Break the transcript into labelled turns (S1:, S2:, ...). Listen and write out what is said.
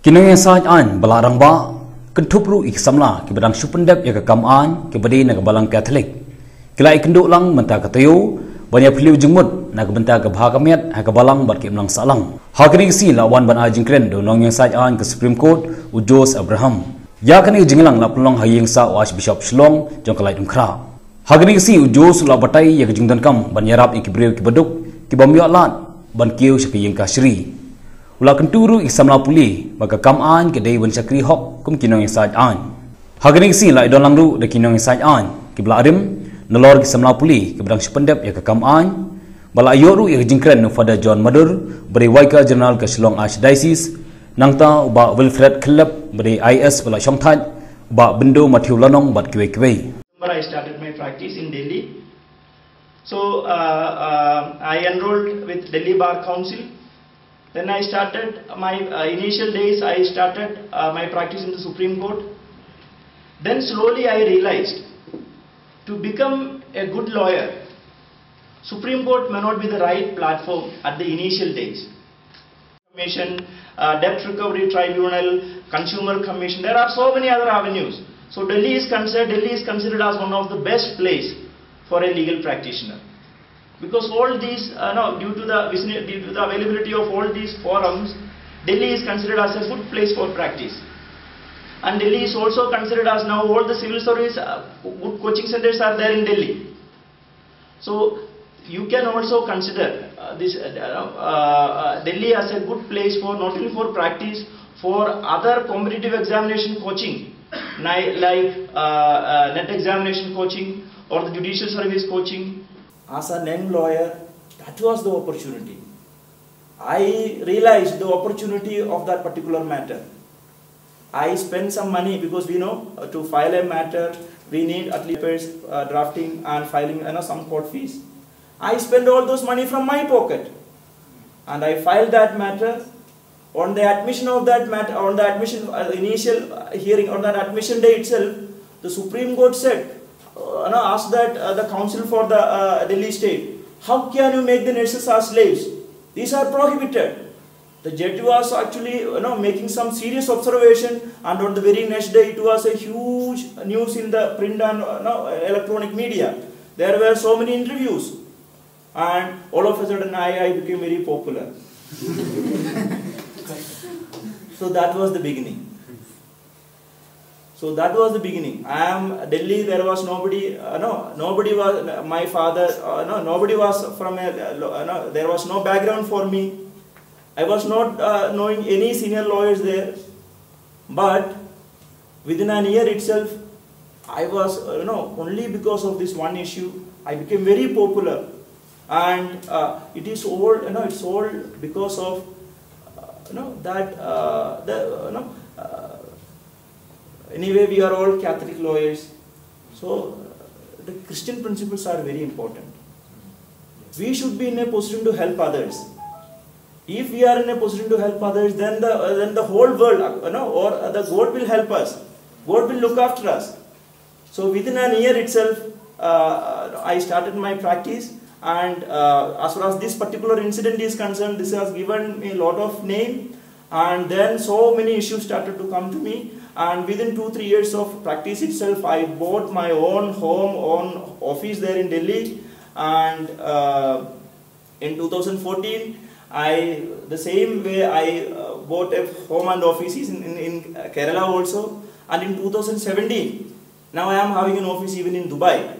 S1: Nongiasaid an Balang ba kentupru ik samla ki badang supendep ya kam an ki badi na Balang Catholic kila Iakynduhlang menta katayo banyak Briew jengmut na Bynta ke Miat ha ke Balang bat ki mlang salang hakini si lawan ban ajing kren do Nongiasaid an ke Supreme Court ujos Abraham Iakynduhlang jinglang la pelong hayeng sa Archbishop Shlong jong kalai dumkra hakini si ujos la batai ya ke jingdan kam ban yarap ki Briew ki baduk ki bamiat lat ban kieu syakiyeng kasri Ula kenturu isamla puli baka kam an ke dei wan sakri hok kum Nongiasaid an hagani si la idon langru de Nongiasaid an ki bla arim nelor isamla puli ke badang supendep ya ke kam an bala yoru ya jingkren no Father John Madur beri waika general ke Shillong Archdiocese nangta uba Wilfred Club beri IS bala shongthat uba bendo Matthew Lanong bat kiwe
S2: I started my practice in Delhi. So I enrolled with Delhi Bar Council. Then I started my initial days. I started my practice in the Supreme Court. Then slowly I realized to become a good lawyer, Supreme Court may not be the right platform at the initial days. Commission, Debt Recovery Tribunal, Consumer Commission. There are so many other avenues. So Delhi is considered as one of the best place for a legal practitioner. Because all these, due to the availability of all these forums, Delhi is considered as a good place for practice. And Delhi is also considered as now all the civil service, good coaching centers are there in Delhi. So you can also consider Delhi as a good place for not only for practice, for other competitive examination coaching, like net examination coaching or the judicial service coaching. As a young lawyer, that was the opportunity. I realized the opportunity of that particular matter. I spent some money because we know to file a matter, we need at least drafting and filing some court fees. I spent all those money from my pocket. And I filed that matter. On the admission of that matter, on the admission initial hearing, on that admission day itself, the Supreme Court said, asked that the council for the Delhi state, how can you make the nurses as slaves? These are prohibited. The judge was actually making some serious observation, and on the very next day it was a huge news in the print and electronic media. There were so many interviews, and all of a sudden I became very popular. So that was the beginning. So that was the beginning. I am Delhi. There was nobody. Nobody was my father. Nobody was from a. There was no background for me. I was not knowing any senior lawyers there. But within a year itself, I was only because of this one issue, I became very popular, and it is all it's all because of Anyway, we are all Catholic lawyers, so the Christian principles are very important. We should be in a position to help others. If we are in a position to help others, then the whole world, or the God will help us. God will look after us. So within a year itself, I started my practice, and as far as this particular incident is concerned, this has given me a lot of name, and then so many issues started to come to me. And within 2-3 years of practice itself, I bought my own home, own office there in Delhi. And in 2014, the same way I bought a home and offices in Kerala also. And in 2017, now I am having an office even in Dubai.